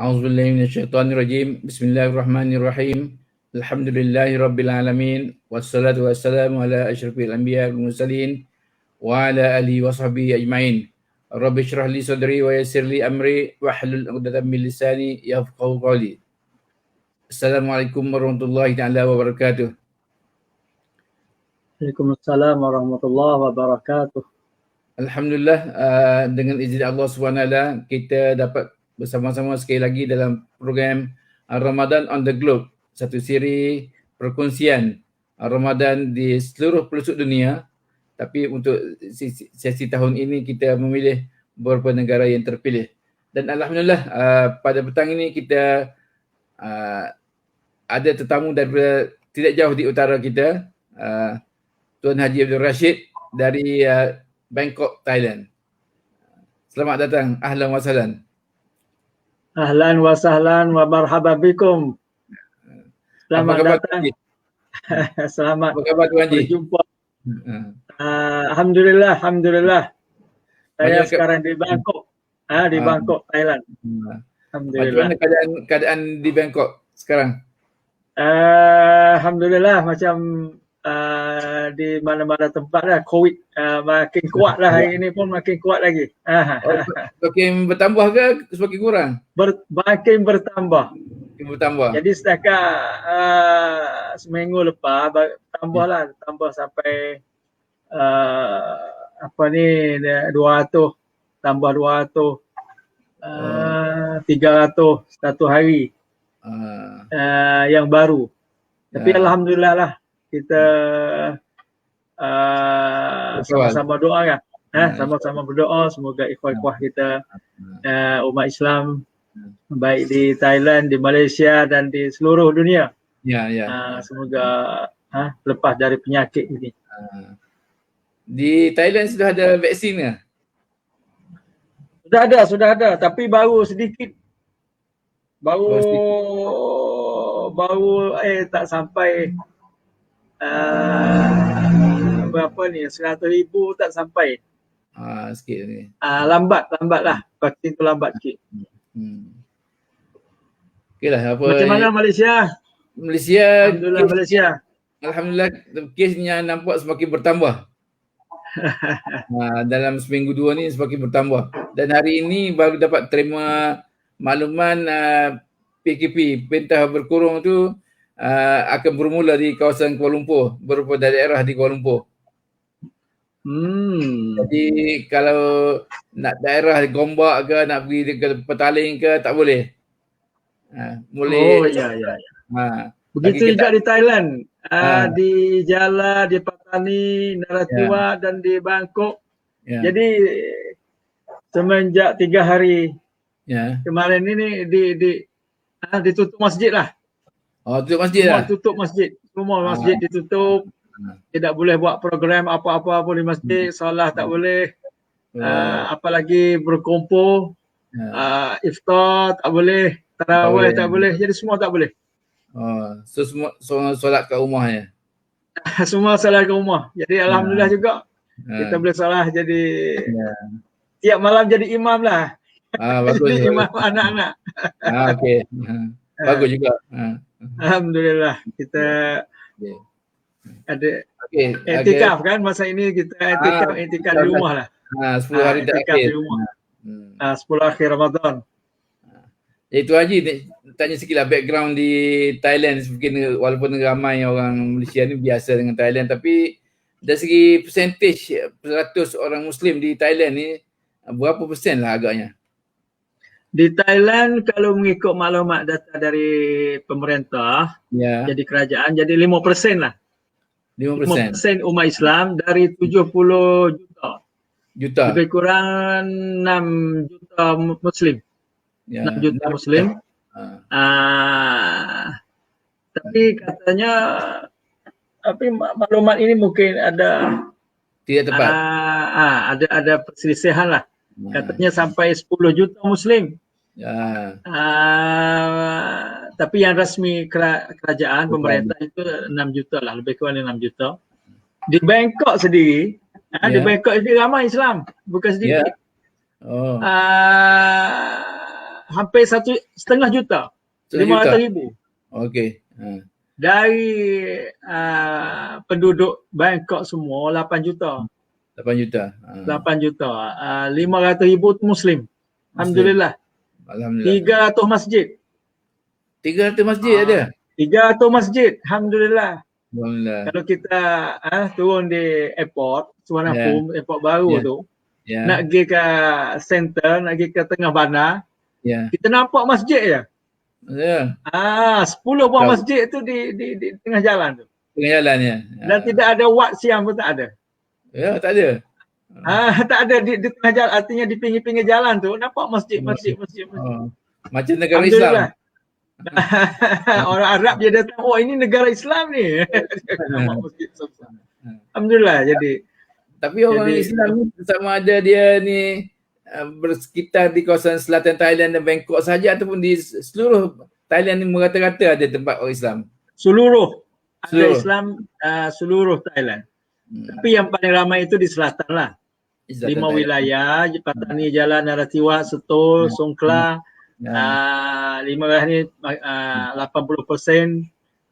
A'udzubillahi minasyaitonirrajim. Bismillahirrahmanirrahim. Alhamdulillahi rabbil alamin. Wassalatu wassalamu ala asyrafil anbiya wal mursalin wa ala alihi wa sahbihi ajmain. Rabbi shrah li sadri wa yassir li amri wahlul 'uqdatam min lisani yafqahu qawli. Assalamualaikum warahmatullahi taala wabarakatuh. Waalaikumsalam warahmatullahi wabarakatuh. Alhamdulillah, dengan izin Allah SWT kita dapat bersama-sama sekali lagi dalam program Ramadan on the Globe, satu siri perkongsian Ramadan di seluruh pelosok dunia. Tapi untuk sesi tahun ini kita memilih beberapa negara yang terpilih. Dan Alhamdulillah pada petang ini kita ada tetamu daripada tidak jauh di utara kita, Tuan Haji Abdul Rashid dari Bangkok, Thailand. Selamat datang, ahlan wa sahlan. Ahlan wa sahlan wa marhaban bikum. Selamat datang. Selamat berjumpa. Alhamdulillah. Saya sekarang di Bangkok. Di Bangkok, Thailand. Alhamdulillah. Bagaimana keadaan di Bangkok sekarang? Alhamdulillah, macam di mana-mana tempat lah, COVID makin kuat lah, hari ini pun makin kuat lagi. Semakin bertambah ke semakin kurang? Makin bertambah. Jadi setakat seminggu lepas tambah sampai 200, tambah 200, 300 satu hari yang baru. Tapi Alhamdulillah lah, kita sama-sama doa kan. Sama-sama berdoa semoga ikhwah-ikhwah kita umat Islam baik di Thailand, di Malaysia dan di seluruh dunia. Semoga lepas dari penyakit ini. Di Thailand sudah ada vaksin ke? Sudah ada, tapi baru sedikit. Baru tak sampai berapa ni, 100,000 tak sampai. Sikit ni. Lambat lah. Vaksin tu lambat sikit. Okeylah, apa macam mana Malaysia? Alhamdulillah, Malaysia. Alhamdulillah, kesnya nampak semakin bertambah. Dalam seminggu dua ni semakin bertambah. Dan hari ini baru dapat terima makluman PKP, Perintah Berkurung tu akan bermula di kawasan Kuala Lumpur, beberapa daerah di Kuala Lumpur. Jadi kalau nak daerah Gombak ke, nak pergi ke Petaling ke, tak boleh. Ya. Begitu juga di Thailand. Di Jala, di Patani, Narathiwat dan di Bangkok. Jadi semenjak 3 hari kemarin ini ditutup masjid lah. Tutup masjid lah? Tutup masjid. Semua masjid ditutup. Tidak boleh buat program apa-apa pun di masjid. Solat tak boleh. Apalagi berkumpul. Iftar tak boleh. Tarawih tak boleh. Jadi semua tak boleh. So semua solat kat rumahnya? Semua solat kat rumah. Jadi Alhamdulillah juga. Kita boleh solat jadi tiap malam jadi imam lah. Bagus. Jadi imam anak-anak. Okey. Bagus juga. Alhamdulillah. Kita ada iktikaf kan, masa ini kita iktikaf di rumah lah. 10 hari terakhir. 10 akhir Ramadan. Itu Haji, tanya sikit lah background di Thailand. Mungkin walaupun ramai orang Malaysia ni biasa dengan Thailand, tapi dari segi percentage peratus orang Muslim di Thailand ni, berapa persen lah agaknya? Di Thailand kalau mengikut maklumat data dari pemerintah, jadi kerajaan, jadi 5% lah. 5% umat Islam dari 70 juta. Lebih kurang 6 juta Muslim. 6 juta Muslim. Tapi katanya, maklumat ini mungkin ada tidak tepat. Ada perselisihan lah. Katanya sampai 10 juta Muslim. Tapi yang rasmi kerajaan, pemerintah itu 6 juta lah. Lebih kurang 6 juta. Di Bangkok sendiri, di Bangkok sendiri ramai Islam. Bukan sedikit. hampir 1,5 juta. 500,000. Okey. Dari penduduk Bangkok semua 8 juta. 8 juta. 8 juta. 500,000 tu Muslim. Alhamdulillah. Alhamdulillah. 300 masjid. 300 masjid ada? 300 masjid. Alhamdulillah. Alhamdulillah. Kalau kita turun di airport, Suvarnabhumi, airport baru tu, nak pergi ke center, nak pergi ke tengah bandar, kita nampak masjid je. 10 buah masjid tu di tengah jalan tu. Tengah jalan ya. Dan tidak ada wad siam pun tak ada. Ya, tak ada. Tak ada di tengah jalan, artinya di pinggir-pinggir jalan tu nampak masjid. Macam negara Islam. Orang Arab dia datang, oh ini negara Islam ni. Alhamdulillah. Jadi tapi orang Islam ni sama ada dia ni bersekitar di kawasan selatan Thailand dan Bangkok saja ataupun di seluruh Thailand ni merata-rata ada tempat orang Islam. Seluruh. Ada Islam seluruh Thailand. Tapi yang paling ramai itu di selatan lah. 5 wilayah, Patani, Jalan, Naratiwat, Setul, Songkla. 5 wilayah ni 80%,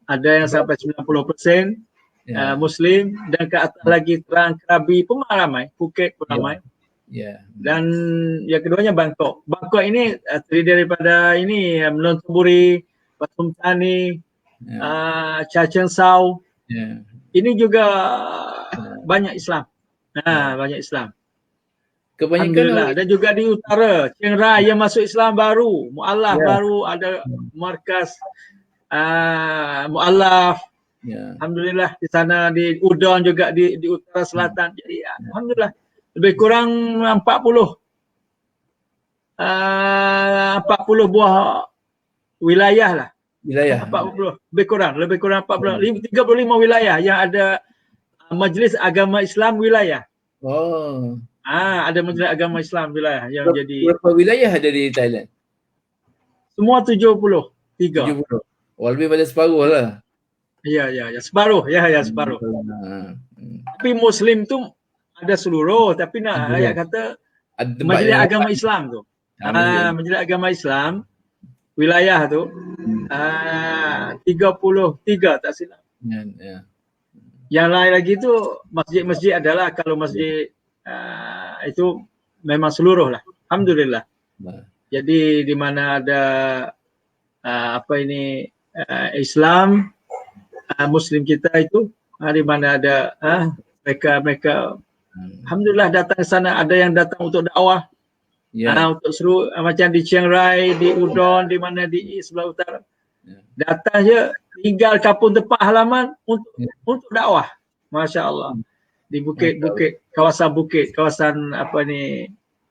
ada yang sampai 90% Muslim, dan ke atas lagi Terang, Krabi pun ramai, Phuket pun ramai. Dan yang keduanya Bangkok. Bangkok ini terdiri daripada ini Melontaburi, Pathum Thani, Cha Chen Sau. Ini juga banyak Islam. Banyak Islam. Alhamdulillah. Dan juga di utara, Chiang Rai yang masuk Islam baru, Mu'allaf baru, ada markas Mu'allaf. Alhamdulillah di sana, di Udon juga di utara selatan. Jadi alhamdulillah lebih kurang 40 buah wilayah lah. 40 lebih kurang 35 wilayah yang ada Majlis Agama Islam wilayah. Ada Majlis Agama Islam wilayah yang jadi. Berapa wilayah ada di Thailand? Semua 73. 70. Lebih pada separuh lah. Ya, separuh. Separuh. Tapi Muslim tu ada seluruh, tapi nak ayat kata Majlis Agama Islam tu. Majlis Agama Islam wilayah tu 33 tak silap. Yang lain lagi tu masjid-masjid adalah, kalau masjid itu memang seluruh lah. Alhamdulillah. Jadi di mana ada Islam, Muslim kita itu, di mana ada mereka alhamdulillah datang ke sana. Ada yang datang untuk dakwah, untuk seru, macam di Chiang Rai, di Udon, di mana di sebelah utara. Datang je, tinggal kampung tempat halaman untuk dakwah. Masya Allah. Di bukit-bukit, kawasan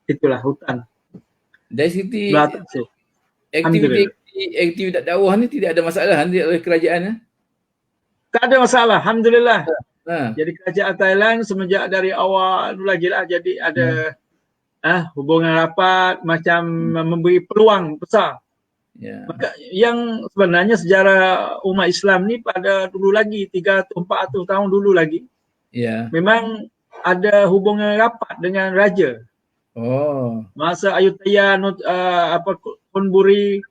itulah hutan. Dari segi aktiviti dakwah ni tidak ada masalah oleh kerajaan? Tak ada masalah, alhamdulillah. Jadi kerajaan Thailand semenjak dari awal dulu lagi lah, jadi ada hubungan rapat, macam memberi peluang besar. Maka yang sebenarnya sejarah umat Islam ni pada dulu lagi 300-400 tahun dulu lagi, memang ada hubungan rapat dengan raja. Masa Ayutthaya, Konburi,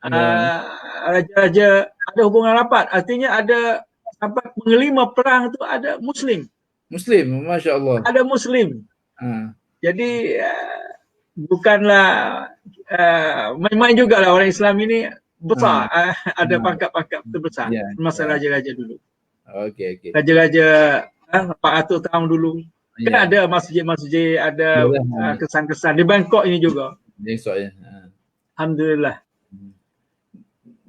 raja-raja ada hubungan rapat. Artinya ada sampai pengelima perang tu ada Muslim. Masya Allah. Ada Muslim. Jadi bukanlah main-main juga lah orang Islam ini besar. Ada pangkat-pangkat terbesar masa raja-raja dulu. Raja-raja 400 tahun dulu. Kan ada masjid-masjid, ada kesan-kesan. Di Bangkok ini juga. Alhamdulillah.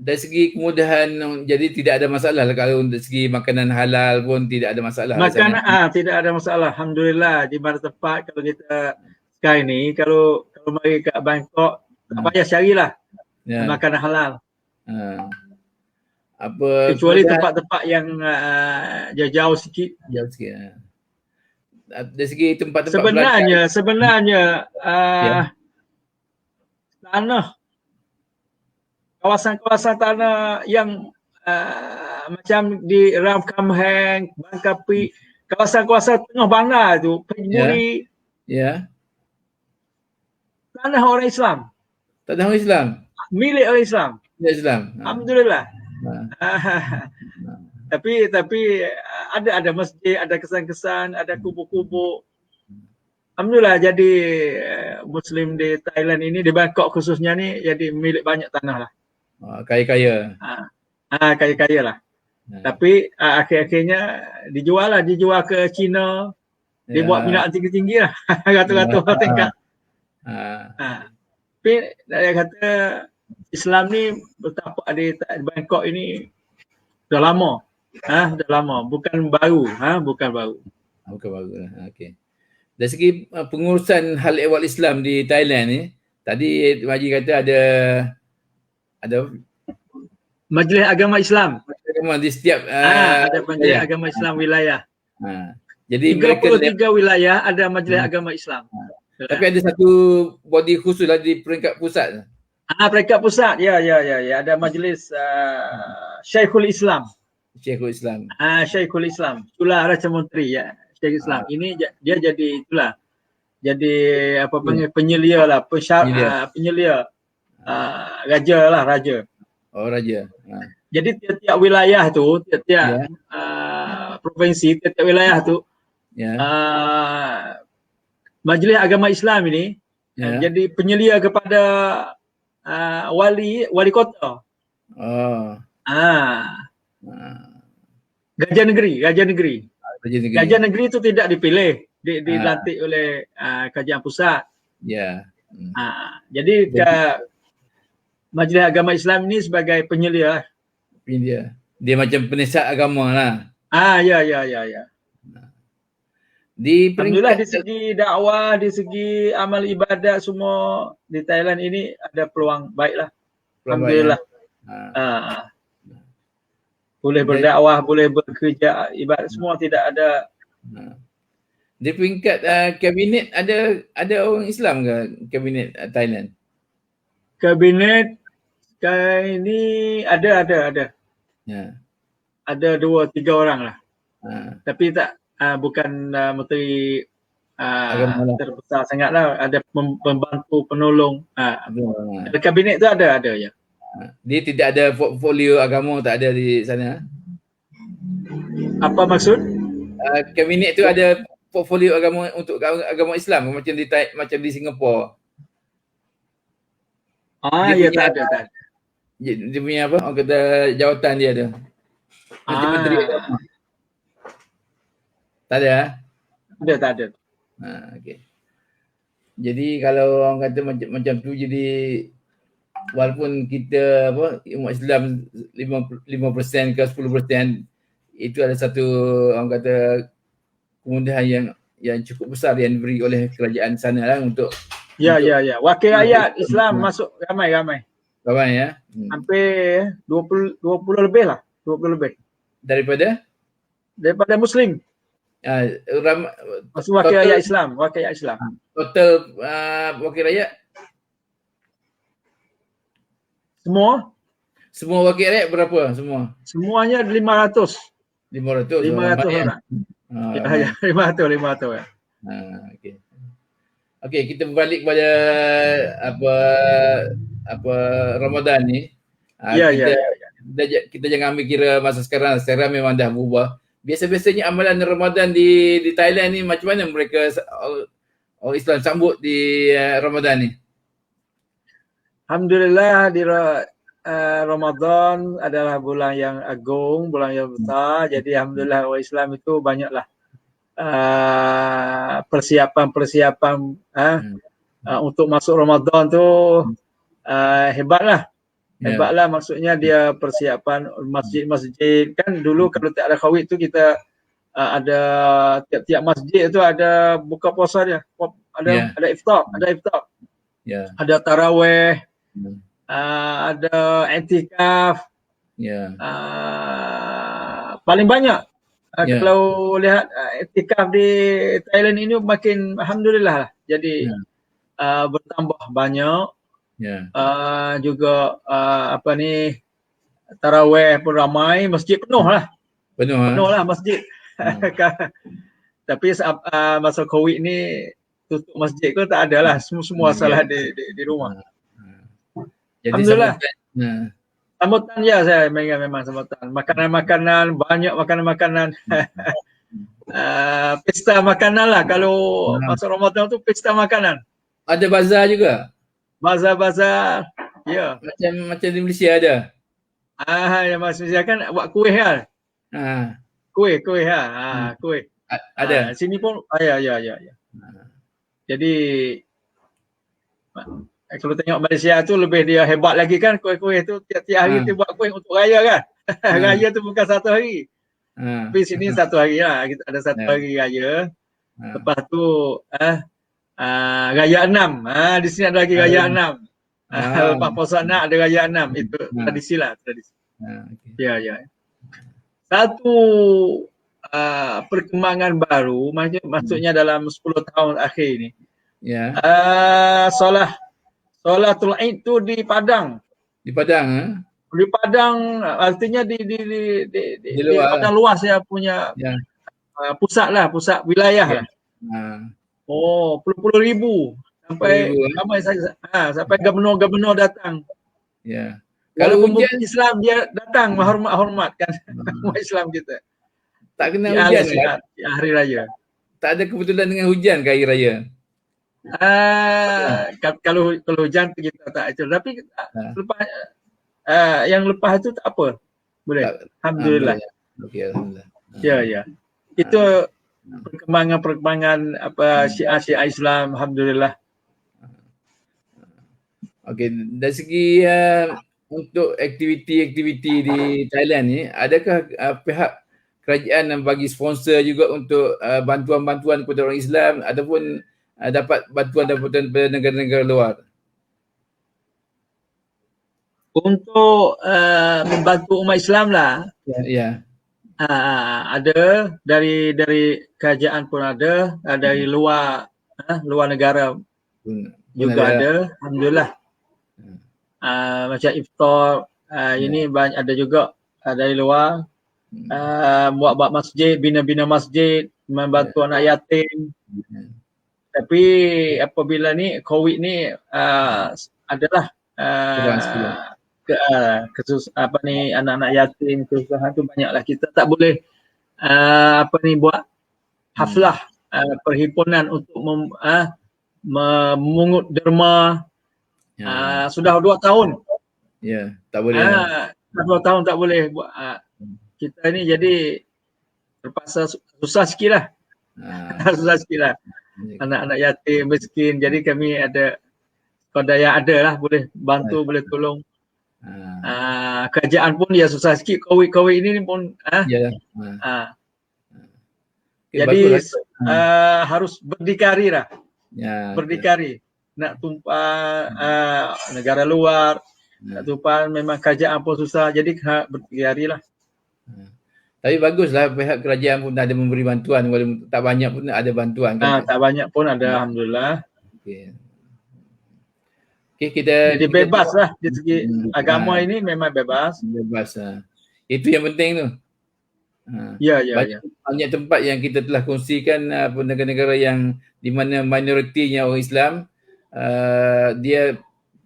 Dari segi kemudahan, jadi tidak ada masalah kalau dari segi makanan halal pun tidak ada masalah. Makanan tidak ada masalah. Alhamdulillah, di mana tempat kalau kita sekarang ni, kalau mari ke Bangkok, tak payah carilah makanan halal. Kecuali tempat-tempat yang jauh sikit. Dari segi tempat-tempat sebenarnya tanah, kawasan-kawasan tanah yang macam di Ram Kam Heng, Bangkapi, kawasan-kawasan tengah bandar tu, Pejburi, tanah orang Islam. Tak ada orang Islam. Milik orang Islam. Milik Islam. Alhamdulillah. Tapi ada masjid, ada kesan-kesan, ada kubur-kubur. Alhamdulillah jadi Muslim di Thailand ini, di Bangkok khususnya ni jadi milik banyak tanah lah. Kaya-kaya. Kaya-kaya lah. Tapi akhir-akhirnya dijual ke China, dibuat minat tinggi-tinggi lah. Ratus-ratus tingkat. Tapi saya kata Islam ni betapa di Bangkok ini dah lama. Dah lama, bukan baru, bukan baru. Bukan baru lah. Okey. Dari segi pengurusan hal ehwal Islam di Thailand ni, tadi Haji kata ada Majlis Agama Islam. Agama di setiap ada Majlis Agama Islam wilayah. Jadi 33 wilayah ada Majlis Agama Islam. Tapi ada satu body khusus lah di peringkat pusat. Peringkat pusat. Ya. Ada Majlis Syekhul Islam. Syekhul Islam. Syekhul Islam. Itulah Raja Menteri ya. Syekhul Islam. Ini dia jadi itulah. Jadi apa panggil penyelia lah, penyelia. Raja lah, raja. Oh, raja. Jadi tiap-tiap wilayah tu, tiap-tiap provinsi, tiap-tiap wilayah tu Majlis Agama Islam ini jadi penyelia kepada wali kota. Gajah negeri. Gajah negeri itu tidak dipilih, dilantik oleh kerajaan pusat. Jadi Majlis Agama Islam ini sebagai penyelia. Dia macam penasihat agama lah. Ya. Alhamdulillah di segi dakwah, di segi amal ibadat semua di Thailand ini ada peluang baik lah. Alhamdulillah. Boleh berdakwah, boleh bekerja ibadat semua, tidak ada. Di peringkat kabinet ada orang Islam ke kabinet Thailand? Kabinet ini ada. Ada 2-3 orang lah. Tapi tak bukan menteri terbesar sangat lah. Ada pembantu penolong. Kabinet tu ada ya. Dia tidak ada portfolio agama, tak ada di sana. Apa maksud? Kabinet tu ada portfolio agama untuk agama Islam macam di Singapura. Ya tak ada. Dia punya apa? Orang kata jawatan dia ada. Menteri agama. Tak ada? Tak ada. Okey. Jadi kalau orang kata macam tu, jadi walaupun kita umat Islam 5% ke 10%, itu ada satu orang kata kemudahan yang cukup besar yang diberi oleh kerajaan sana lah untuk Ya. Wakil rakyat Islam masuk ramai. Ramai ya. Hampir 20 lebih lah. 20 lebih. Daripada Muslim. Masuk wakil rakyat Islam. Total wakil rakyat? Semua wakil rakyat berapa semua? Semuanya 500. 500 orang. Ya, 500 ya. Okey, kita berbalik kepada apa Ramadan ni. Kita jangan ambil kira masa sekarang memang dah berubah. Biasa-biasanya amalan Ramadan di Thailand ni macam mana mereka orang Islam sambut di Ramadan ni? Alhamdulillah di Ramadan adalah bulan yang agung, bulan yang besar. Jadi alhamdulillah orang Islam itu banyaklah persiapan untuk masuk Ramadan tu hebatlah. Maksudnya dia persiapan masjid-masjid. Kan dulu kalau tak ada Covid tu kita ada tiap-tiap masjid tu ada buka puasa dia. Ada iftar. Ada tarawih. Ada i'tikaf. Paling banyak. Kalau lihat i'tikaf di Thailand ini makin alhamdulillah lah. Jadi bertambah banyak. Juga tarawih pun ramai, masjid penuh lah masjid. Tapi masa Covid ni tutup masjid pun tak ada lah, semua salah di rumah. Jadi Alhamdulillah. sambutan. Sambutan ya, saya memang sambutan. Makanan-makanan, banyak makanan-makanan. Pesta makanan lah. Kalau masuk Ramadan tu pesta makanan. Ada bazar juga? Bazar-bazar. Ya. Macam di Malaysia ada? Yang Malaysia kan buat kuih kan? Kuih ha. Kuih. Ada? Sini pun ya. Jadi kalau tengok Malaysia tu lebih dia hebat lagi kan, kuih-kuih tu tiap-tiap hari tu buat kuih untuk raya kan. Raya tu bukan satu hari. Tapi sini satu hari lah, kita ada satu hari raya. Lepas tu raya 6. Di sini ada lagi raya 6. Lepas puasa nak ada raya 6. Itu tradisi lah, tradisi. Ya. Satu perkembangan baru, maksudnya dalam 10 tahun akhir ni. Solatul Id tu di Padang. Di Padang? Di Padang, artinya di Padang luas ya punya pusat lah, pusat wilayah lah. Puluh-puluh ribu sampai sampai gubernur datang. Ya. Kalau hujan Islam dia datang menghormat kan umat Islam kita. Tak kena hujan hari raya. Tak ada kebetulan dengan hujan ke hari raya? Kalau hujan kita tak itu, tapi lepas yang lepas itu tak apa, boleh. Alhamdulillah. Okey, alhamdulillah. Ya. Itu perkembangan apa syiar Islam, alhamdulillah. Okey, dari segi untuk aktiviti-aktiviti di Thailand ni, adakah pihak kerajaan yang bagi sponsor juga untuk bantuan-bantuan kepada orang Islam ataupun dapat bantuan daripada negara-negara luar? Untuk membantu umat Islam lah. Ya. Ada dari kerajaan pun ada, dari luar negara juga ada, alhamdulillah. Macam iftar ini banyak ada juga dari luar. Buat masjid, bina masjid, membantu anak yatim. Tapi apabila ni COVID ni adalah anak-anak yatim, kesusahan tu banyaklah. Kita tak boleh buat haflah perhimpunan untuk memungut derma. Sudah 2 tahun. Ya, tak boleh. 2 tahun tak boleh buat. Kita ni jadi terpaksa susah sikit lah. Susah sikit lah. Anak-anak yatim, miskin. Jadi kami ada, kalau daya ada lah, boleh bantu, boleh tolong. Kerajaan pun ya susah sikit. COVID ini pun. Jadi harus berdikari lah. Berdikari. Nak tumpah negara luar, nak tumpah memang kerajaan pun susah. Jadi berdikari lah. Tapi baguslah pihak kerajaan pun ada memberi bantuan, walaupun tak banyak pun ada bantuan kan. Tak banyak pun ada, alhamdulillah. Okey, kita jadi bebas lah dari segi agama ini, memang bebas. Itu yang penting tu. Banyak tempat yang kita telah kongsikan negara-negara yang di mana minoritinya orang Islam, dia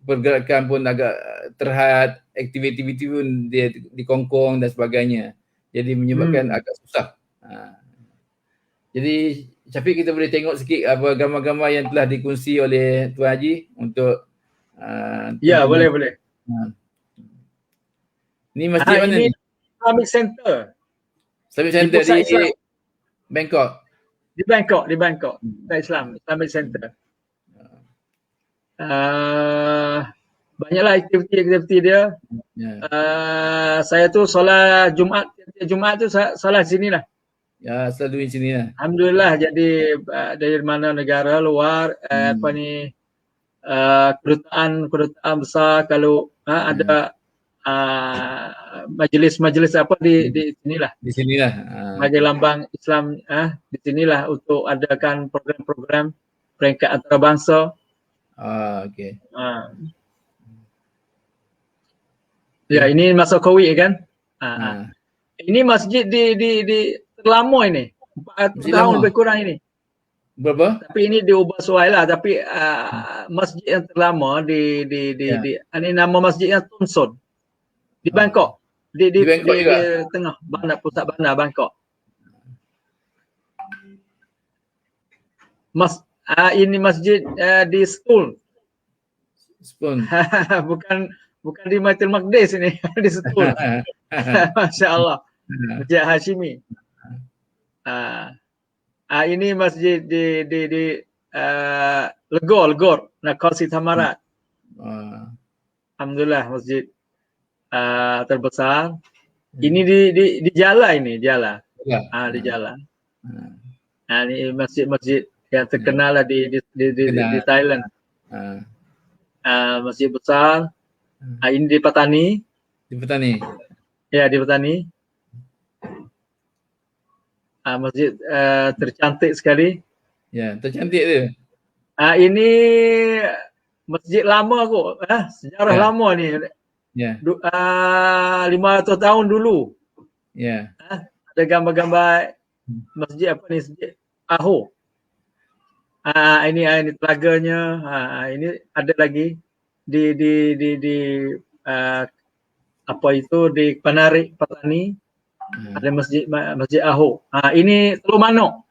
pergerakan pun agak terhad, aktiviti pun dia dikongkong dan sebagainya. Jadi menyebabkan agak susah. Jadi Syafiq, kita boleh tengok sikit apa gambar-gambar yang telah dikongsi oleh Tuan Haji untuk boleh. Ni masjid mana ni? Islamic Center. Islamic Center di Bangkok. Di Bangkok. Islamic Center. Banyaklah aktiviti dia. Saya tu solat Jumaat tu solat sini lah. Ya, selalu di sini lah. Alhamdulillah. Jadi dari mana negara luar, kedutaan besar, kalau ada majlis apa di sinilah. Di sinilah. Majlis Lambang Islam di sinilah untuk adakan program-program peringkat antarabangsa. Okey. Ya, ini masa COVID kan. Ini masjid di terlama ini. 4 tahun lebih kurang ini. Berapa? Tapi ini diubah suai lah. Tapi masjid yang terlama ini nama masjidnya Tunson di Bangkok. Di Bangkok juga? tengah bandar, pusat bandar Bangkok. Ini masjid di Seoul. bukan di Baitul Maqdis ini, di Seoul. Masya Allah. Masjid Hashimi. Ini masjid di Legor, Nakhon Si Thammarat. Alhamdulillah masjid terbesar. Ini di Jala ini, Jala. Di Jala. Ini masjid yang terkenal lah di Thailand. Masjid besar. Ini di Patani. Di Patani. Ya, di Patani. Masjid tercantik sekali. Ya, tercantik dia. Ini masjid lama kok, sejarah lama ni. Ya. 500 tahun dulu. Ya. Ada gambar-gambar masjid apa ni, masjid Aho. Ini telaganya. Ini ada lagi di apa itu di Panarik Patani. Ada masjid Aho. Ini Teluk Manuk.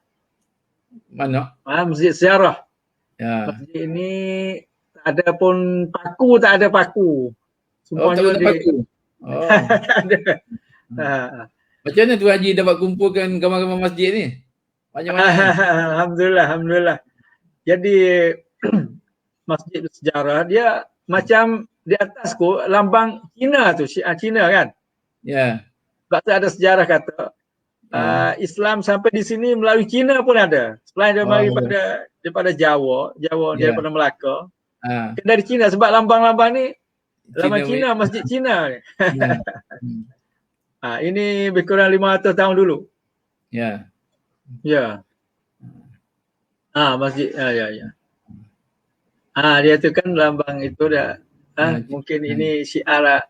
Masjid sejarah. Ya. Masjid ini tak ada pun paku, tak ada paku. Semuanya tak ada paku. Tak ada. Macam mana tu Haji dapat kumpulkan gambar-gambar masjid ni? Alhamdulillah. Jadi masjid sejarah dia macam di atas lambang Cina tu, Syiah Cina kan? Ya. Sebab tu ada sejarah kata Islam sampai di sini melalui Cina pun ada. Selain daripada Jawa daripada Melaka. Dari Cina sebab lambang-lambang ni lambang Cina, masjid Cina. Ini lebih kurang 500 tahun dulu. Ya. Ya. Masjid ya. Dia tu kan lambang itu dah. Mungkin ini syiar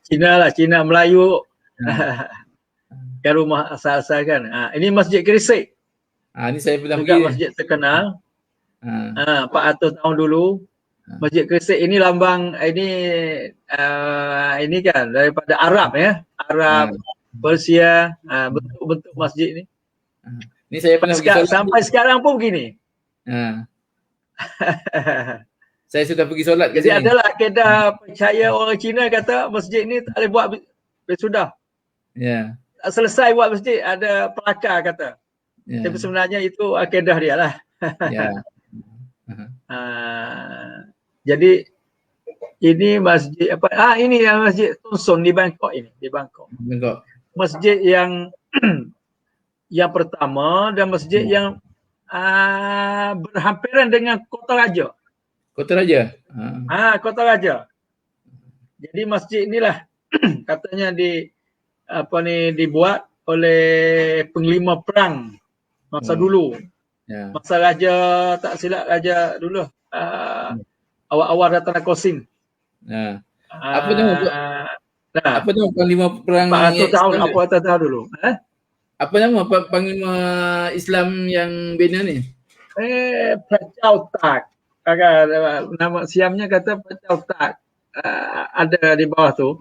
Cina Melayu. Kan rumah asal-asal kan. Ini Masjid Kerisik. Ini saya pernah juga pergi. Masjid terkenal. 400 tahun dulu. Masjid Kerisik ini lambang ini kan daripada Arab ya. Arab, Persia, bentuk-bentuk masjid ni. Ini saya pernah pergi sampai sekarang pun begini. Saya sudah pergi solat ke sini. Jadi adalah kaedah percaya orang Cina kata masjid ni tak boleh buat sudah. Ya. Tak selesai buat masjid, ada pelakar kata. Tapi sebenarnya itu kaedah dia lah. Ya. Jadi ini masjid apa? Ini yang masjid Tunson di Bangkok ini, di Bangkok. Masjid yang yang pertama dan masjid yang berhampiran dengan Kota Raja. Kota Raja. Kota Raja. Jadi masjid inilah katanya dibuat oleh panglima perang masa dulu. Masa raja, tak silap raja dulu. Awal-awal Ratan Kosin. Apa nama panglima perang 400 tahun apa tahu dulu. Apa nama panglima Islam yang bina ni? Pacau Tak. Nama siamnya kata Pacau Tak. Ada di bawah tu.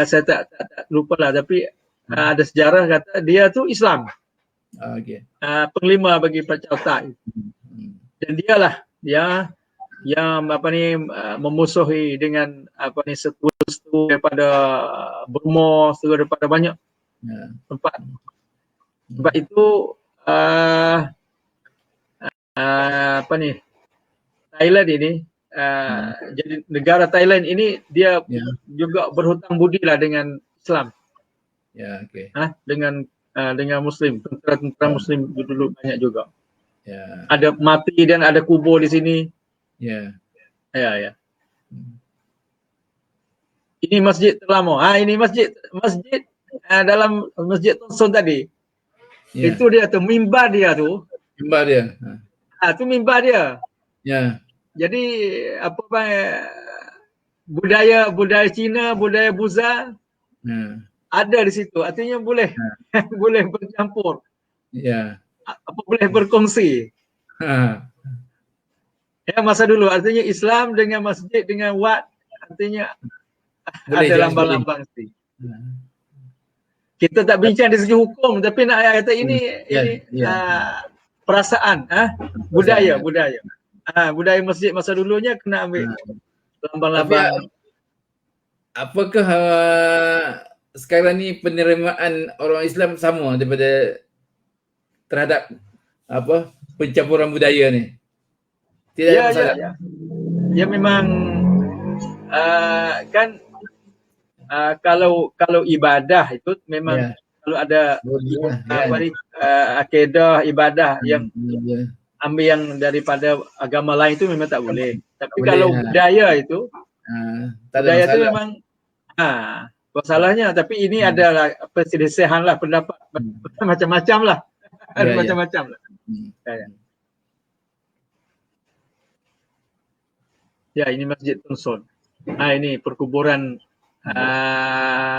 Saya tak lupa lah, tapi ada sejarah kata dia tu Islam. Panglima bagi Pacau Tak. Dan dialah yang memusuhi dengan setu daripada Burma, setu daripada banyak tempat. Sebab itu Thailand ini jadi negara Thailand ini dia juga berhutang budi lah dengan Islam. Dengan Muslim, tentera Muslim dulu banyak juga. Ada mati dan ada kubur di sini. Ya. Ini masjid terlama. Ini masjid dalam masjid Tunson tadi. Itu dia tu mimbar dia tu. Mimbar dia. Tu mimbar dia. Ya. Jadi budaya Cina, budaya Buza ada di situ. Artinya boleh boleh bercampur. Ya. Apa boleh berkongsi? Ya, masa dulu artinya Islam dengan masjid dengan wat artinya boleh ada lambang-lambang sih. Kita tak bincang dari segi hukum, tapi nak kata ini perasaan, budaya. Budaya masjid masa dulunya kena ambil lambang-lambang. Apakah sekarang ni penerimaan orang Islam sama daripada terhadap pencampuran budaya ni? Tidak ada masalah. Ya memang kan kalau ibadah itu memang kalau ada akidah ibadah yang ambil yang daripada agama lain itu memang tak boleh. Tapi kalau budaya itu budaya itu memang masalahnya. Tapi ini adalah perselisihan lah pendapat macam-macam lah. Macam-macam lah. Ya, ini Masjid Tunsun. Ini perkuburan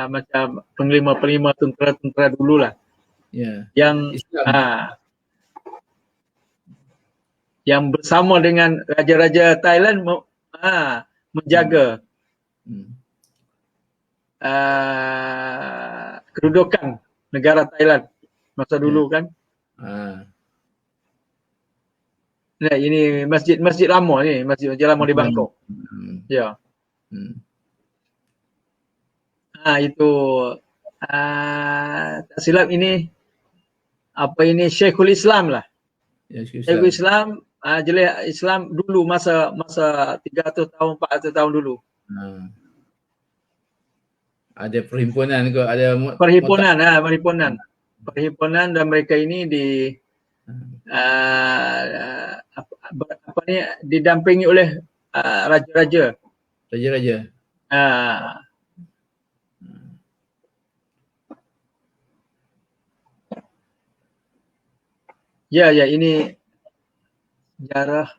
macam penglima-penglima tentera-tentera dulu lah. Yang yang bersama dengan raja-raja Thailand menjaga kedudukan negara Thailand masa dulu kan. Nah, ini masjid lama ni, masjid lama di Bangkok. Ya. Itu tak silap ini ini Syekhul Islam lah. Syekhul Islam, jelas Islam dulu masa 300 tahun 400 tahun dulu. Ada perhimpunan ke? Ada perhimpunan dan mereka ini didampingi oleh raja-raja. Ya, ini sejarah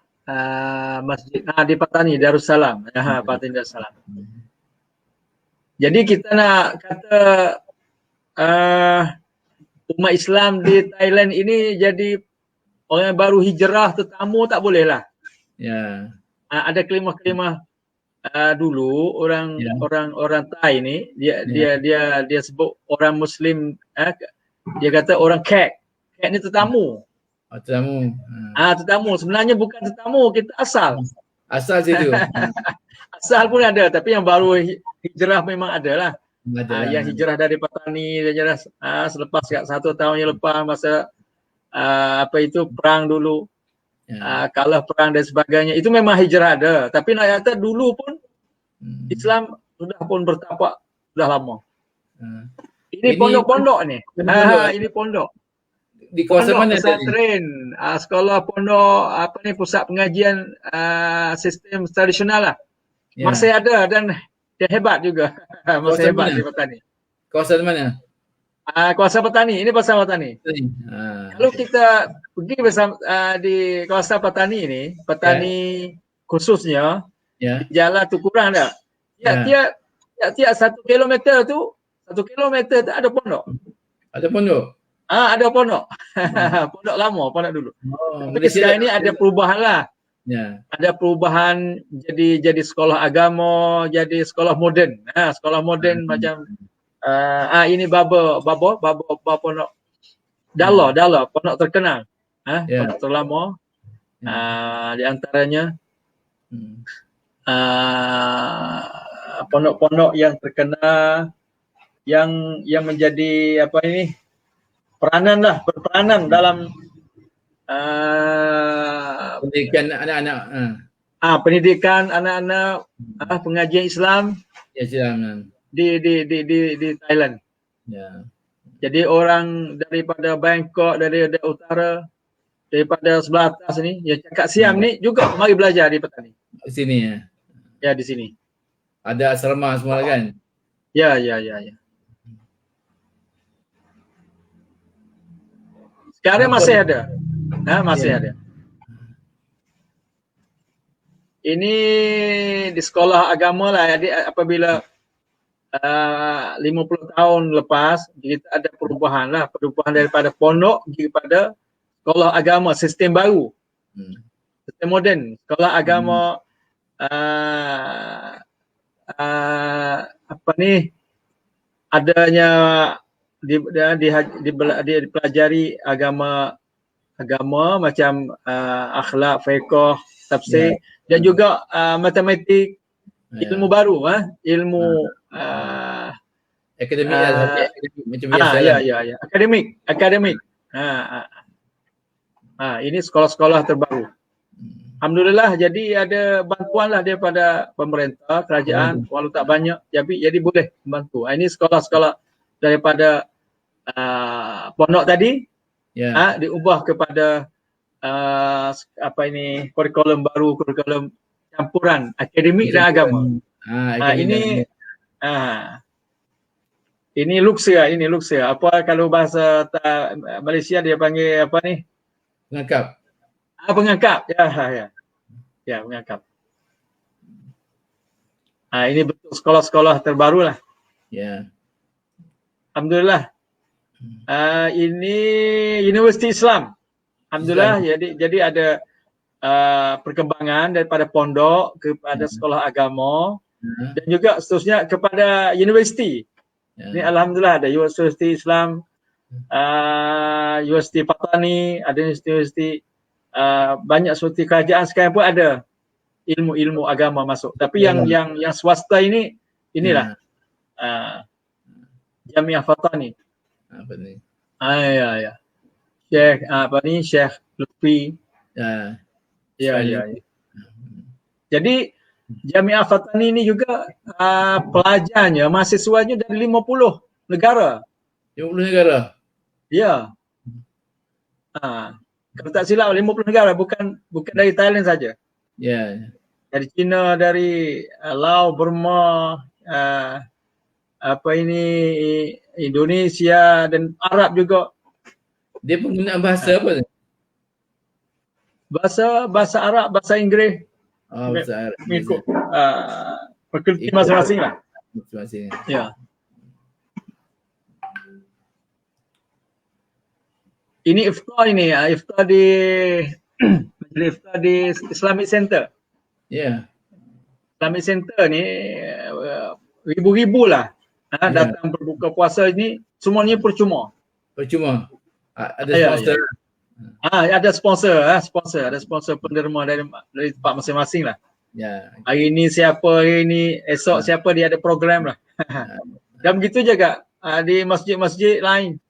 masjid di Patani Darussalam. Patani Darussalam. Jadi kita nak kata umat Islam di Thailand ini jadi orang yang baru hijrah tetamu tak boleh lah. Ada kelimah-kelimah dulu orang Thai ni dia sebut orang Muslim, dia kata orang Kek ni tetamu. Tetamu sebenarnya bukan tetamu, kita asal situ. Asal pun ada, tapi yang baru hijrah memang ada lah. Yang hijrah dari Patani selepas 1 tahun yang lepas masa perang dulu, kalah perang dan sebagainya, itu memang hijrah ada. Tapi nak kata dulu pun Islam sudah pun bertapak sudah lama. Ini pondok-pondok ni. Ini pondok. Di kawasan mana pesantren, sekolah pondok, pusat pengajian sistem tradisional lah. Masih ada dan dia hebat juga. Masih hebat di Patani. Kawasan mana? Kawasan Patani. Ini kawasan Patani. Kalau kita pergi bersama di kawasan Patani ini, khususnya jalan tu kurang tak? Tiap 1 kilometer tu, 1 kilometer tu ada pondok. Ada pondok? Ada pondok. Pondok lama, pondok dulu. Tapi sekarang ini ada perubahan lah. Ada perubahan jadi sekolah agama, jadi sekolah moden. Sekolah moden macam ini baba pondok Dala, pondok terkenal. Pondok terlama. Di antaranya pondok-pondok yang terkenal yang menjadi berperanan dalam pendidikan anak-anak. Pendidikan anak-anak, pengajian Islam di Thailand. Jadi orang daripada Bangkok, dari utara, daripada sebelah atas ni, yang cakap Siam ni juga mari belajar di Patani. Di sini ya? Di sini. Ada asrama semua kan? Ya. Sekarang masih ada. Masih ada. Ini di sekolah agama lah. Jadi apabila 50 tahun lepas kita ada perubahan daripada pondok kepada sekolah agama sistem baru, sistem moden, sekolah agama adanya dipelajari agama macam akhlak, fiqh, tafsir dan juga matematik, ilmu baru, ilmu akademik macam biasa. Akademik. Ini sekolah-sekolah terbaru. Alhamdulillah, jadi ada bantuan lah daripada pemerintah, kerajaan, walau tak banyak, jadi boleh membantu. Ini sekolah-sekolah daripada pondok tadi, diubah kepada kurikulum baru, kurikulum campuran akademik dan agama. Ini luxia. Apa kalau bahasa Malaysia dia panggil apa ni? Pengangkap. Pengangkap. Ya, pengangkap. Ini betul sekolah-sekolah terbaru lah. Ya. Alhamdulillah. Ini Universiti Islam. Alhamdulillah. Jadi ada perkembangan daripada pondok kepada sekolah agama dan juga seterusnya kepada universiti. Ini alhamdulillah ada Universiti Islam, Universiti Patani, ada universiti banyak seperti kerajaan sekarang pun ada ilmu-ilmu agama masuk. Tapi yang swasta inilah Jamiah Fatani. Apa ni? Ya. Syekh Lutfi. Ya. Jadi Jamiah Fatani ini juga pelajarnya, mahasiswanya dari 50 negara. 50 negara? Ya. Kalau tak silap 50 negara, bukan dari Thailand saja. Ya. Dari China, dari Laos, Burma, Indonesia dan Arab juga. Dia penggunaan bahasa apa? Bahasa Arab, bahasa Inggeris. Bahasa Arab. Mengikut fakulti masing-masing lah. Masing-masing. Ya. Ini iftar di Islamic Center. Ya. Islamic Center ni ribu-ribu lah datang berbuka puasa ni, semuanya percuma. Percuma. Ada sponsor. Ada sponsor, ada sponsor penderma dari tempat masing-masing lah. Ya. Hari ni siapa, hari ni esok siapa, dia ada program lah. Dan begitu juga di masjid-masjid lain.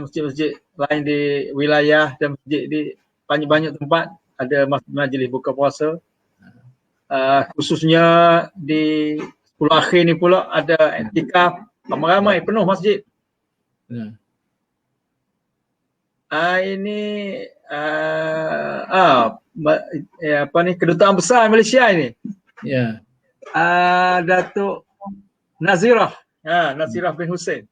Masjid-masjid lain di wilayah dan masjid di banyak tempat ada majlis buka puasa. Khususnya di 10 akhir ni pula ada iktikaf, ramai-ramai penuh masjid. Ini kedutaan besar Malaysia ini. Ya. Datuk Nazirah bin Hussein.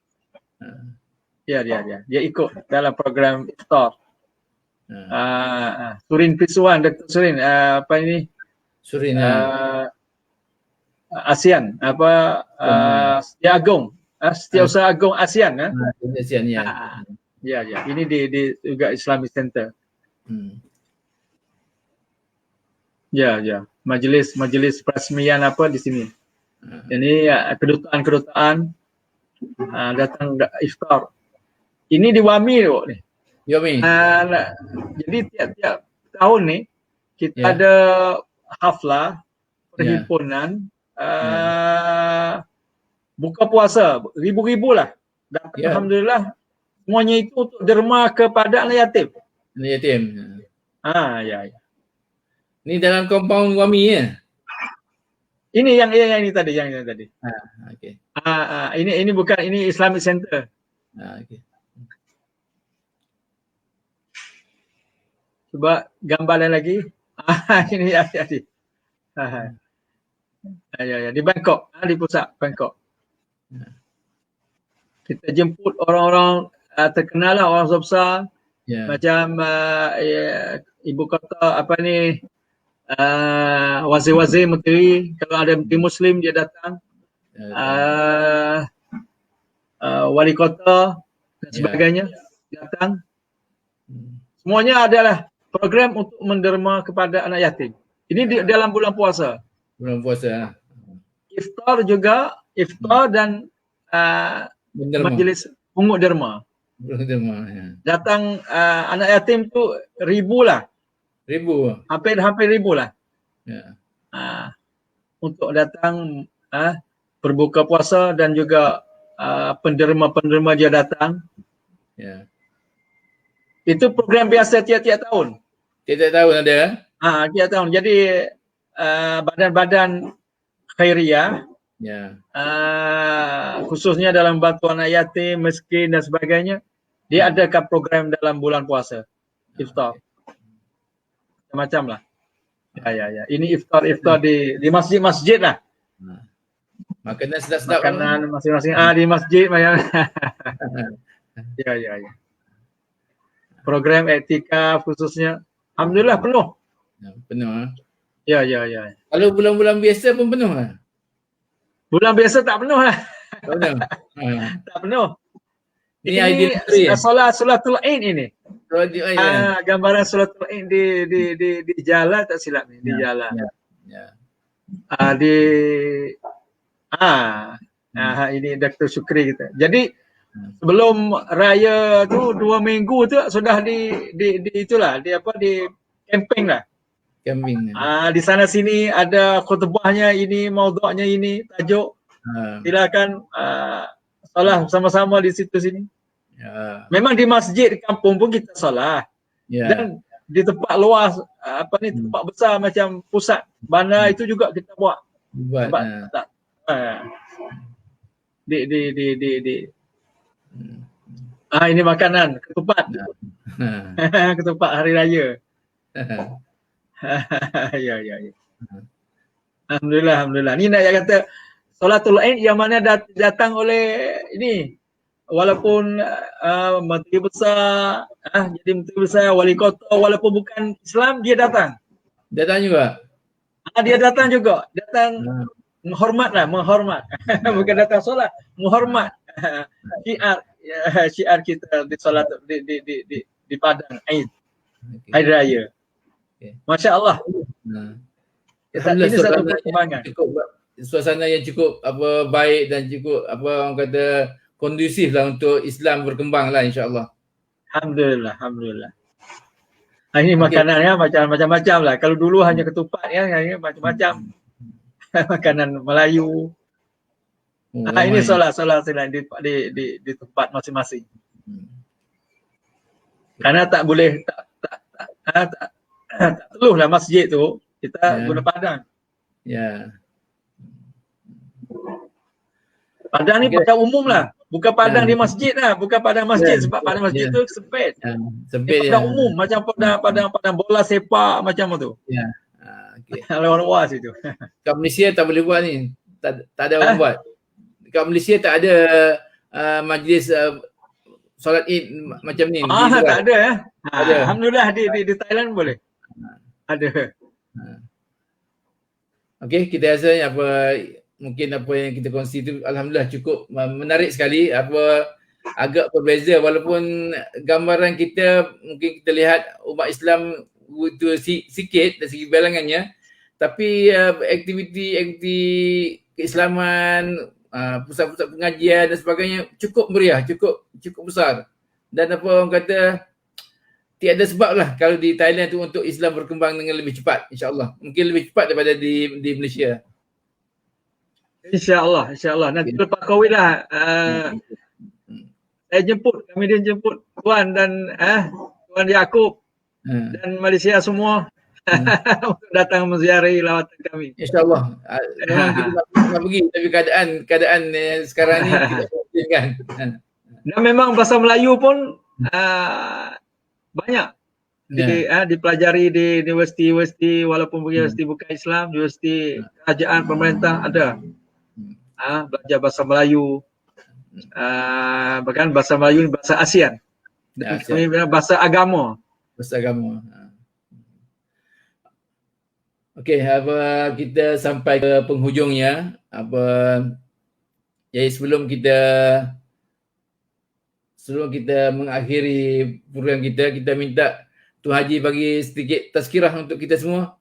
Ya, dia ikut dalam program iftar. Surin Pisuan, Datuk Surin, Surin. ASEAN, Setiausaha Agung ASEAN. ASEAN, ya. Ya. Ini di juga Islamic Center. Ya. Majlis perasmian di sini. Ini kedutaan datang iftar. Ini di Wami ni. Jadi tiap tahun ni kita ada haflah perhimpunan buka puasa, ribu-ribu lah. Alhamdulillah semuanya itu untuk derma kepada anak yatim. Ya. Ni dalam kompaun Wami ya? Ini yang ini tadi. Okey. Ini bukan, ini Islamic Center. Okey. Cuba gambar lagi. Ini jadi. Ya, di Bangkok, di pusat Bangkok. Kita jemput orang-orang terkenal lah, orang besar. Macam ibu kota wazir-wazir menteri, kalau ada menteri Muslim dia datang, wali kota dan sebagainya datang. Semuanya adalah program untuk menderma kepada anak yatim. Ini di dalam bulan puasa. Bulan puasa. Iftar juga, iftar dan majlis pungut derma. Datang anak yatim tu ribu lah. Hampir ribu lah. Untuk datang berbuka puasa dan juga penderma-penderma dia datang. Itu program biasa tiap-tiap tahun. Tiap-tiap tahun ada? Tiap tahun. Jadi badan-badan khairiyah, khususnya dalam bantu anak yatim, miskin dan sebagainya, dia adakan program dalam bulan puasa. Iftar. Macam lah. Ya. Ini iftar di masjid-masjid lah. Makanan sedap-sedap. Makanan masing-masing. Di masjid. Ya. Program etika khususnya, alhamdulillah penuh. Penuh. Ya. Kalau bulan-bulan biasa pun penuh lah. Bulan biasa tak penuh lah. Tak penuh. Tak penuh. Ini solatul Aid ini. Gambaran solatul Aid di jalan tak silap ni, di jalan. Ini Dr. Syukri kita. Jadi sebelum raya tu 2 minggu tu sudah di camping lah. Di sana sini ada khutbahnya ini, maudhu'nya ini, tajuk. Silakan solat sama-sama di situ sini. Memang di masjid kampung pun kita solat. Dan di tempat luas tempat besar macam pusat bandar itu juga kita buat. Ini makanan ketupat. Ketupat hari raya. Ya. Alhamdulillah. Ni nak kata solatul Aid yang mana datang oleh ini, walaupun menteri besar, jadi menteri besar, wali kota, walaupun bukan Islam dia datang. Datang juga. Dia datang juga. Datang menghormat. Bukan datang solat, menghormat. Syiar kita di solat di Padang Aid. Hari raya. Masya Allah. Ini satu perkembangan. Suasana yang cukup baik dan cukup orang kata kondusif lah untuk Islam berkembang lah, insya-Allah. Alhamdulillah. Ini makanannya macam-macam lah. Kalau dulu hanya ketupat ini macam-macam. Makanan Melayu. Ini solat di tempat masing-masing. Karena tak boleh tak perlulah masjid tu kita guna padang. Padang ni padang umum lah. Bukan padang di masjid lah. Bukan padang masjid sebab padang masjid tu sempit. Sempit padang umum macam padang bola sepak macam tu. Lawan luas itu. Kat Malaysia tak boleh buat ni. Tak ada orang buat. Kat Malaysia tak ada majlis solat Id macam ni. Tak ada ada. Alhamdulillah di Thailand boleh. Ada. Okey, kita rasa mungkin apa yang kita kongsi tu alhamdulillah cukup menarik sekali. Agak berbeza walaupun gambaran kita mungkin kita lihat umat Islam itu sikit dari segi bilangannya, tapi aktiviti keislaman, pusat-pusat pengajian dan sebagainya cukup meriah, cukup besar. Dan apa orang kata tiada sebab lah kalau di Thailand tu untuk Islam berkembang dengan lebih cepat, insya-Allah. Mungkin lebih cepat daripada di Malaysia. InsyaAllah. Nanti lepas COVID lah. Kami jemput Tuan dan Tuan Yaakob dan Malaysia semua untuk datang menziarahi lawatan kami. InsyaAllah. Memang kita nak pergi tapi keadaan sekarang ni tidak mungkin kan. Dan memang bahasa Melayu pun banyak dipelajari di universiti walaupun universiti bukan Islam, universiti kerajaan pemerintah ada. Belajar bahasa Melayu. Bahkan bahasa Melayu ni bahasa ASEAN. Dan kami bilang bahasa agama. Bahasa agama. Okey, kita sampai ke penghujungnya. Jadi sebelum kita mengakhiri program kita minta Tuan Haji bagi sedikit tazkirah untuk kita semua.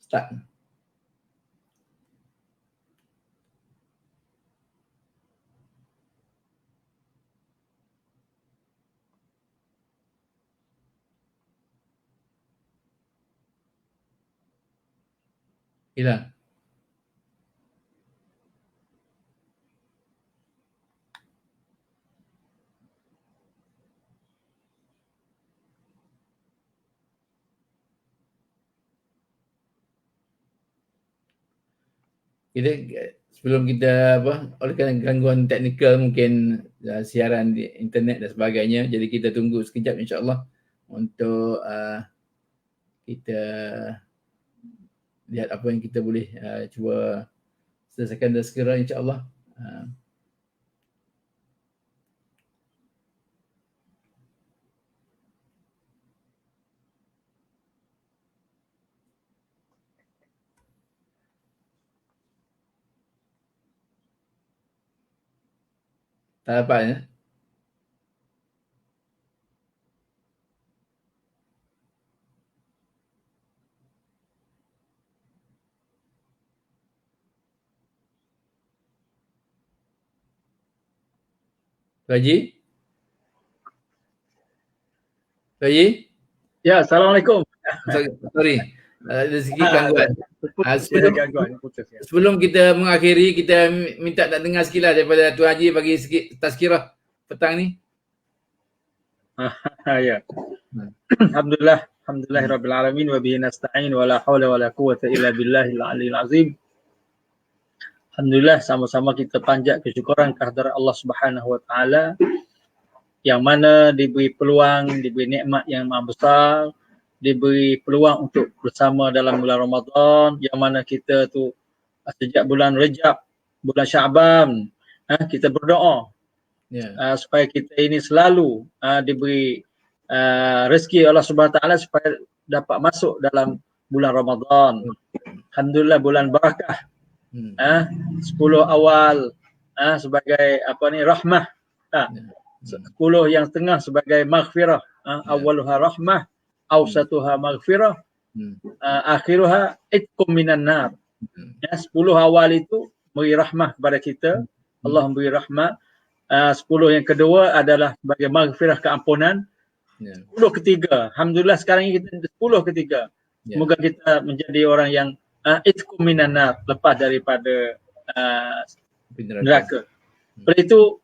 Start. Hilang. Sebelum kita oleh kerana gangguan teknikal mungkin siaran di internet dan sebagainya, jadi kita tunggu sekejap insya-Allah untuk kita lihat apa yang kita boleh cuba selesaikan dan segera insya-Allah. Tak dapat ya? Pak Haji? Pak Haji? Ya, Assalamualaikum. Sorry. Ada sedikit gangguan. Sebelum kita mengakhiri, kita minta tak dengar sikitlah daripada Tuan Haji bagi sikit tazkirah petang ni. Ya. Alhamdulillahirabbil alamin wa bihi nasta'in wa la haula wa la quwwata illa billahil aliyil azim. Alhamdulillah, sama-sama kita panjat kesyukuran kehadirat Allah Subhanahu wa taala yang mana diberi peluang, diberi nikmat yang maha besar, diberi peluang untuk bersama dalam bulan Ramadan, yang mana kita tu sejak bulan Rejab, bulan Syaban, kita berdoa supaya kita ini selalu diberi rezeki Allah Subhanahu Wa Taala supaya dapat masuk dalam bulan Ramadan. Alhamdulillah, bulan barakah. 10 awal sebagai rahmah, 10 yang tengah sebagai maghfirah, awaluha rahmah, awsatuha maghfirah, akhiruha itqum minan nar. 10 awal itu memberi rahmah kepada kita, Allah memberi rahmat. 10 yang kedua adalah sebagai maghfirah, keampunan. 10 ketiga, alhamdulillah sekarang ini kita 10 ketiga. Semoga kita menjadi orang yang itqum minan nar, lepas daripada neraka. Oleh itu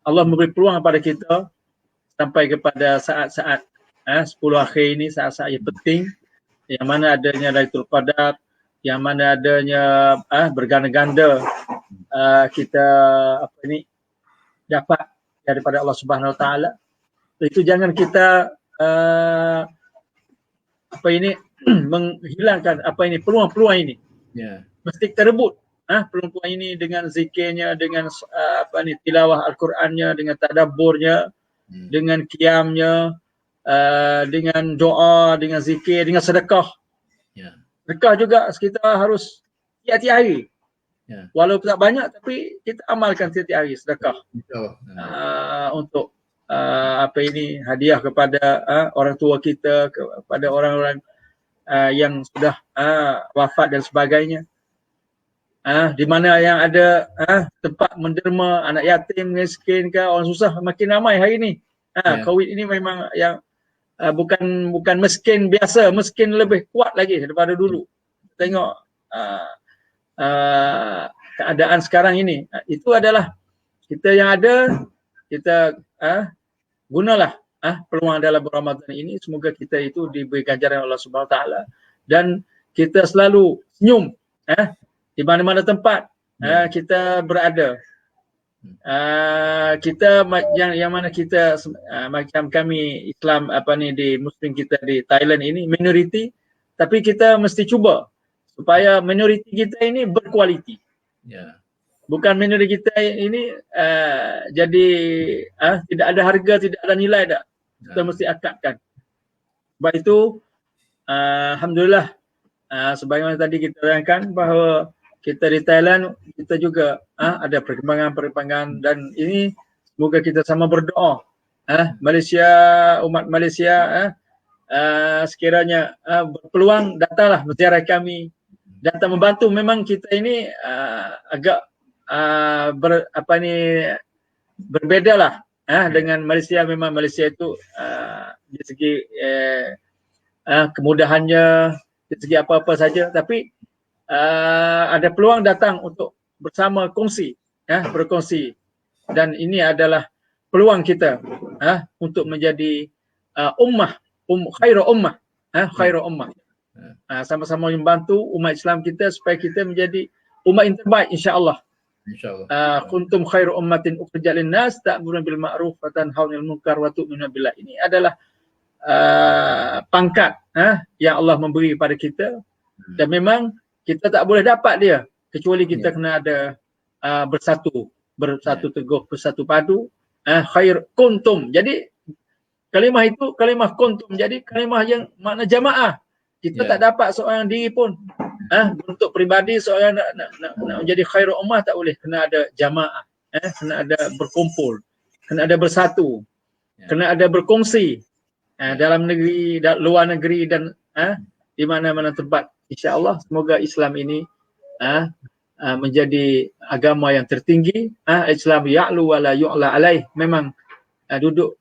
Allah memberi peluang kepada kita sampai kepada saat-saat 10 akhir ini, saat-saat yang penting, yang mana adanya Lailatul Qadar, yang mana adanya berganda-ganda kita dapat daripada Allah Subhanahu Wa Taala. Itu jangan kita menghilangkan peluang-peluang ini. Mesti kita rebut peluang-peluang ini dengan zikirnya, dengan tilawah Al-Qurannya, dengan tadabburnya, dengan qiyamnya, dengan doa, dengan zikir, dengan sedekah. Sedekah juga kita harus tiap-tiap hari. Walau tak banyak tapi kita amalkan tiap-tiap hari sedekah. Untuk hadiah kepada orang tua kita, kepada orang-orang yang sudah wafat dan sebagainya. Di mana yang ada tempat menderma anak yatim, miskin ke orang susah makin ramai hari ni. Covid ini memang yang bukan miskin biasa, miskin lebih kuat lagi daripada dulu. Tengok keadaan sekarang ini. Itu adalah kita yang ada, kita gunalah peluang dalam Ramadan ini. Semoga kita itu diberi ganjaran Allah Subhanahu Wa Taala dan kita selalu senyum di mana-mana tempat kita berada. Kita yang mana kita macam kami Islam di Muslim kita di Thailand ini minoriti, tapi kita mesti cuba supaya minoriti kita ini berkualiti. Ya. Bukan minori kita ini jadi tidak ada harga, tidak ada nilai dah. Kita mesti akadkan. Sebab itu alhamdulillah sebagaimana tadi kita terangkan bahawa kita di Thailand kita juga ada perkembangan dan ini semoga kita sama berdoa Malaysia, umat Malaysia sekiranya berpeluang datanglah berziarah kami, datang membantu. Memang kita ini agak berbedalah dengan Malaysia. Memang Malaysia itu dari segi kemudahannya, dari segi apa-apa saja, tapi ada peluang datang untuk bersama kongsi, berkongsi, dan ini adalah peluang kita untuk menjadi khairu ummah, sama-sama membantu umat Islam kita supaya kita menjadi umat yang terbaik, insya-Allah. Kuntum khairu ummatin ukhrijat lin-nas ta'muruna bil ma'ruf wa tanhauna 'anil munkar wa tu'minuna billah. Ini adalah pangkat yang Allah memberi pada kita, dan memang kita tak boleh dapat dia kecuali kita kena ada bersatu teguh, bersatu padu. Khair kuntum. Jadi kalimah itu kalimah kuntum, jadi kalimah yang makna jamaah. Kita tak dapat seorang diri pun untuk pribadi seorang nak menjadi khairul ummah, tak boleh, kena ada jamaah, kena ada berkumpul, kena ada bersatu, kena ada berkongsi dalam negeri, luar negeri, dan di mana-mana tempat. InsyaAllah semoga Islam ini menjadi agama yang tertinggi. Islam ya'lu wa la yu'la alaih. Memang duduk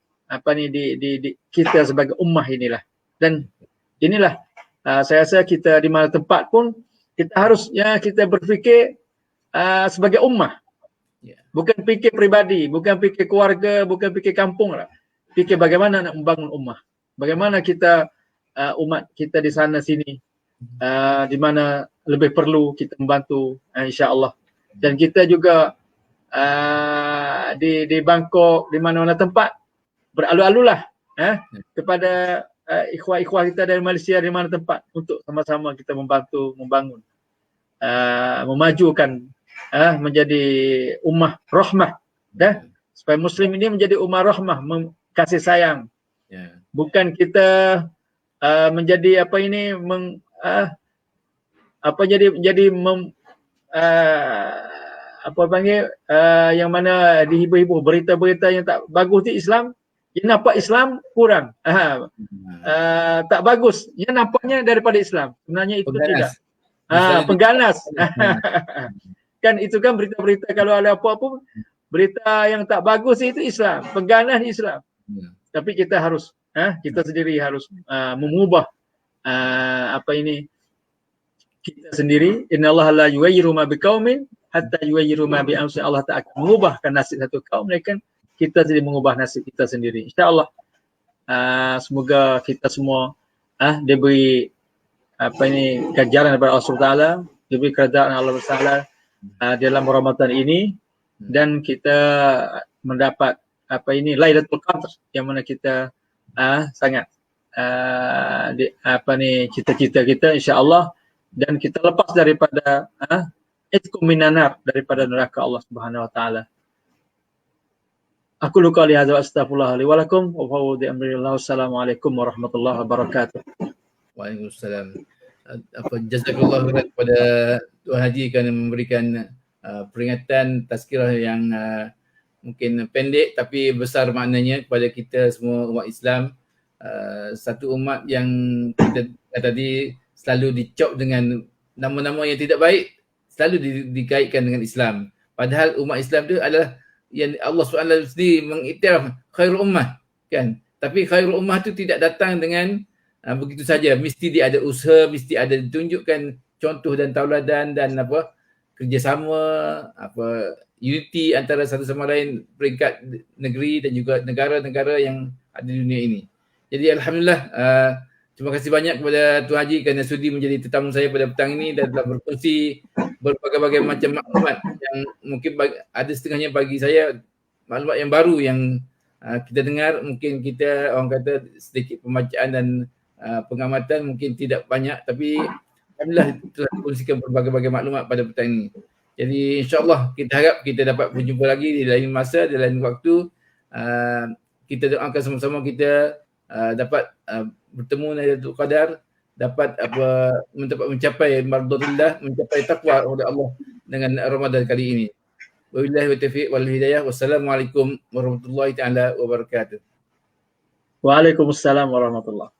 di kita sebagai ummah inilah, dan inilah saya rasa kita di mana tempat pun kita harus kita berfikir sebagai ummah, bukan fikir pribadi, bukan fikir keluarga, bukan fikir kampung lah. Fikir bagaimana nak membangun ummah, bagaimana kita umat kita di sana sini di mana lebih perlu kita membantu, insya-Allah. Dan kita juga di Bangkok, di mana-mana tempat beralu-alulah kepada ikhwah-ikhwah kita dari Malaysia di mana tempat untuk sama-sama kita membantu membangun, memajukan, menjadi ummah rahmah, supaya Muslim ini menjadi ummah rahmah, kasih sayang. Bukan kita menjadi yang mana dihibur-hibur berita-berita yang tak bagus di Islam. Dia nampak Islam kurang, tak bagus. Dia nampaknya daripada Islam. Sebenarnya itu tidak. Pengganas. Kan itu kan berita-berita, kalau ada apa-apa berita yang tak bagus itu Islam, pengganas Islam. Tapi kita harus kita sendiri harus mengubah kita sendiri. Innallaha la yughayyiru ma biqaumin hatta yughayyiru ma bi anfusihim. Allah tak akan mengubahkan nasib satu kaum melainkan kita sendiri mengubah nasib kita sendiri. InsyaAllah semoga kita semua diberi ganjaran daripada Allah SWT, diberi kerajaan Allah SWT dalam Ramadan ini, dan kita mendapat Lailatul Qadar, yang mana kita sangat cita-cita kita, insya-Allah, dan kita lepas daripada itqum minan nar, daripada neraka Allah Subhanahu wa taala. Aku luka li hadza astaghfirullah li wa lakum wa fawdi amri. Assalamualaikum warahmatullahi wabarakatuh. Waalaikumsalam. Jazakallahu khairan kepada Tuan Haji kerana memberikan peringatan tazkirah yang mungkin pendek tapi besar maknanya kepada kita semua umat Islam. Satu umat yang kita tadi selalu dicop dengan nama-nama yang tidak baik, selalu dikaitkan dengan Islam. Padahal umat Islam itu adalah yang Allah SWT sendiri mengiktiraf khairul ummah, kan? Tapi khairul ummah itu tidak datang dengan begitu saja. Mesti dia ada usaha, mesti ada ditunjukkan contoh dan tauladan dan kerjasama, unity antara satu sama lain, peringkat negeri dan juga negara-negara yang ada di dunia ini. Jadi alhamdulillah, terima kasih banyak kepada Tuan Haji kerana sudi menjadi tetamu saya pada petang ini dan telah berkongsi berbagai-bagai macam maklumat yang mungkin ada setengahnya bagi saya maklumat yang baru yang kita dengar. Mungkin kita orang kata sedikit pembacaan dan pengamatan mungkin tidak banyak, tapi alhamdulillah telah dikongsikan berbagai-bagai maklumat pada petang ini. Jadi insya-Allah kita harap kita dapat berjumpa lagi di lain masa, di lain waktu. Kita doakan sama-sama kita dapat bertemu Lailatul Qadar, dapat mencapai mardhatillah, mencapai takwa oleh Allah dengan Ramadan kali ini. Wabillahi taufiq wal hidayah. Wassalamualaikum warahmatullahi taala wabarakatuh. Waalaikumsalam warahmatullahi